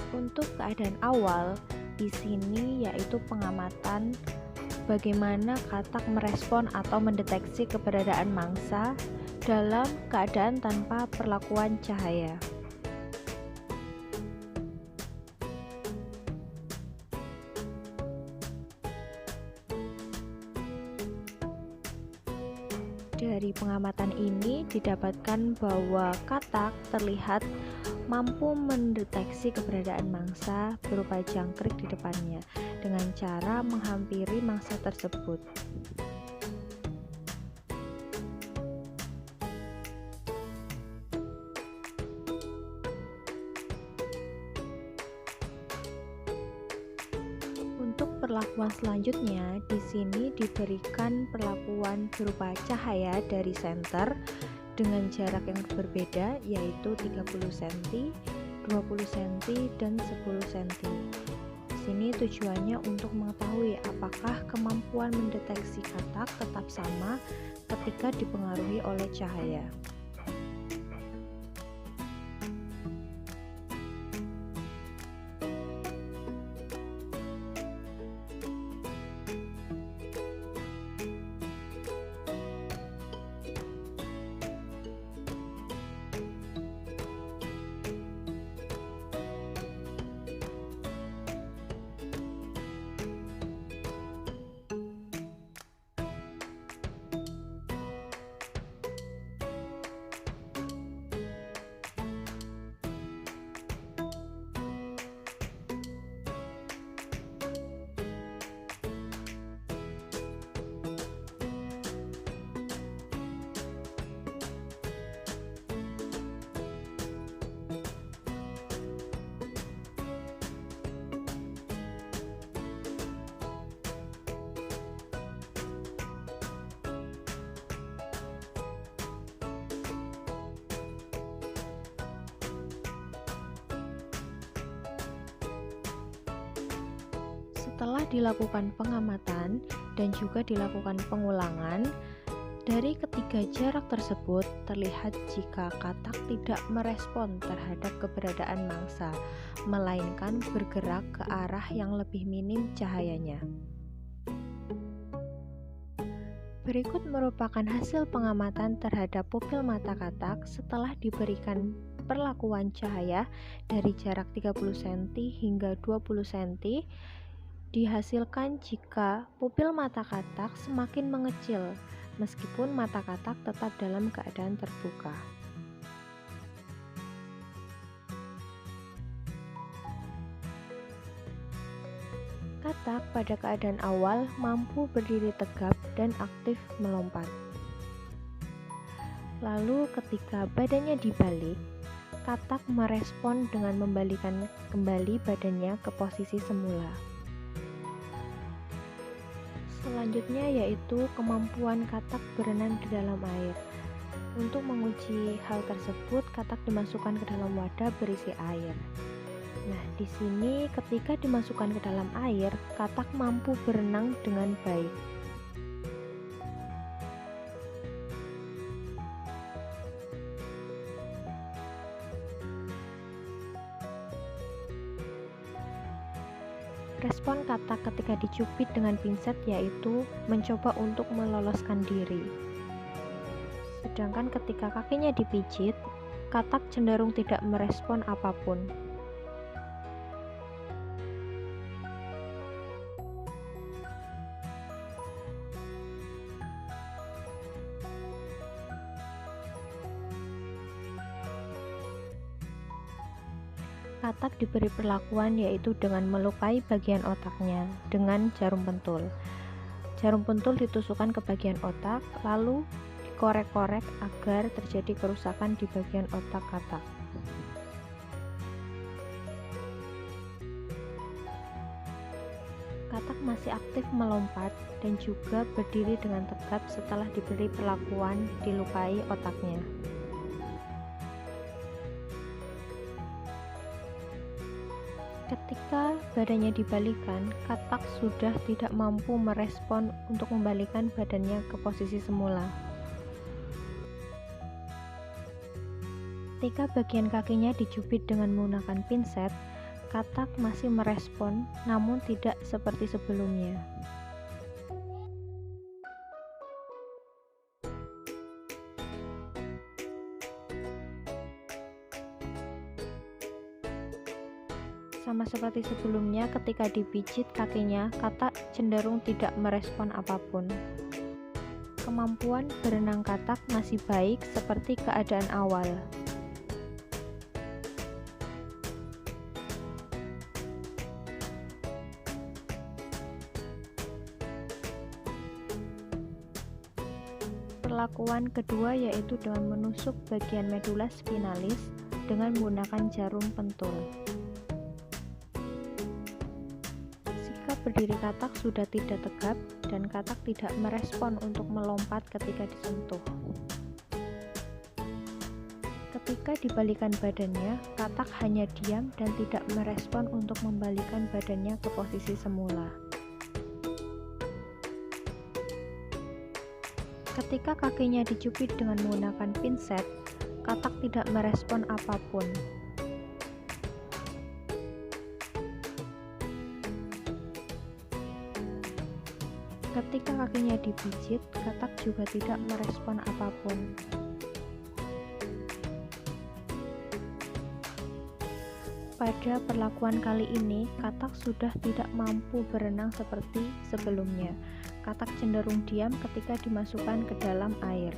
Untuk keadaan awal di sini yaitu pengamatan bagaimana katak merespon atau mendeteksi keberadaan mangsa dalam keadaan tanpa perlakuan cahaya. Dari pengamatan ini didapatkan bahwa katak terlihat mampu mendeteksi keberadaan mangsa berupa jangkrik di depannya dengan cara menghampiri mangsa tersebut. Untuk perlakuan selanjutnya, di sini diberikan perlakuan berupa cahaya dari senter dengan jarak yang berbeda, yaitu 30 cm, 20 cm, dan 10 cm. Di sini tujuannya untuk mengetahui apakah kemampuan mendeteksi katak tetap sama ketika dipengaruhi oleh cahaya. Setelah dilakukan pengamatan dan juga dilakukan pengulangan, dari ketiga jarak tersebut terlihat jika katak tidak merespon terhadap keberadaan mangsa, melainkan bergerak ke arah yang lebih minim cahayanya. Berikut merupakan hasil pengamatan terhadap pupil mata katak setelah diberikan perlakuan cahaya dari jarak 30 cm hingga 20 cm. Dihasilkan jika pupil mata katak semakin mengecil meskipun mata katak tetap dalam keadaan terbuka. Katak pada keadaan awal mampu berdiri tegap dan aktif melompat. Lalu ketika badannya dibalik, katak merespon dengan membalikan kembali badannya ke posisi semula. Selanjutnya yaitu kemampuan katak berenang di dalam air. Untuk menguji hal tersebut, katak dimasukkan ke dalam wadah berisi air. Nah, di sini ketika dimasukkan ke dalam air, katak mampu berenang dengan baik. Respon katak ketika dicubit dengan pinset yaitu mencoba untuk meloloskan diri. Sedangkan ketika kakinya dipijit, katak cenderung tidak merespon apapun. Katak diberi perlakuan yaitu dengan melukai bagian otaknya dengan jarum pentul. Jarum pentul ditusukkan ke bagian otak, lalu dikorek-korek agar terjadi kerusakan di bagian otak katak. Katak masih aktif melompat dan juga berdiri dengan tegap setelah diberi perlakuan dilukai otaknya. Ketika badannya dibalikan, katak sudah tidak mampu merespon untuk membalikan badannya ke posisi semula. Ketika bagian kakinya dicubit dengan menggunakan pinset, Katak masih merespon, namun tidak seperti sebelumnya. Sama seperti sebelumnya, ketika dipijit kakinya, katak cenderung tidak merespon apapun. Kemampuan berenang katak masih baik seperti keadaan awal. Perlakuan kedua yaitu dengan menusuk bagian medula spinalis dengan menggunakan jarum pentul. Berdiri katak sudah tidak tegap dan katak tidak merespon untuk melompat ketika disentuh. Ketika dibalikan badannya, katak hanya diam dan tidak merespon untuk membalikan badannya ke posisi semula. Ketika kakinya dicubit dengan menggunakan pinset, katak tidak merespon apapun. Ketika kakinya dipijit, katak juga tidak merespon apapun. Pada perlakuan kali ini, katak sudah tidak mampu berenang seperti sebelumnya. Katak cenderung diam ketika dimasukkan ke dalam air.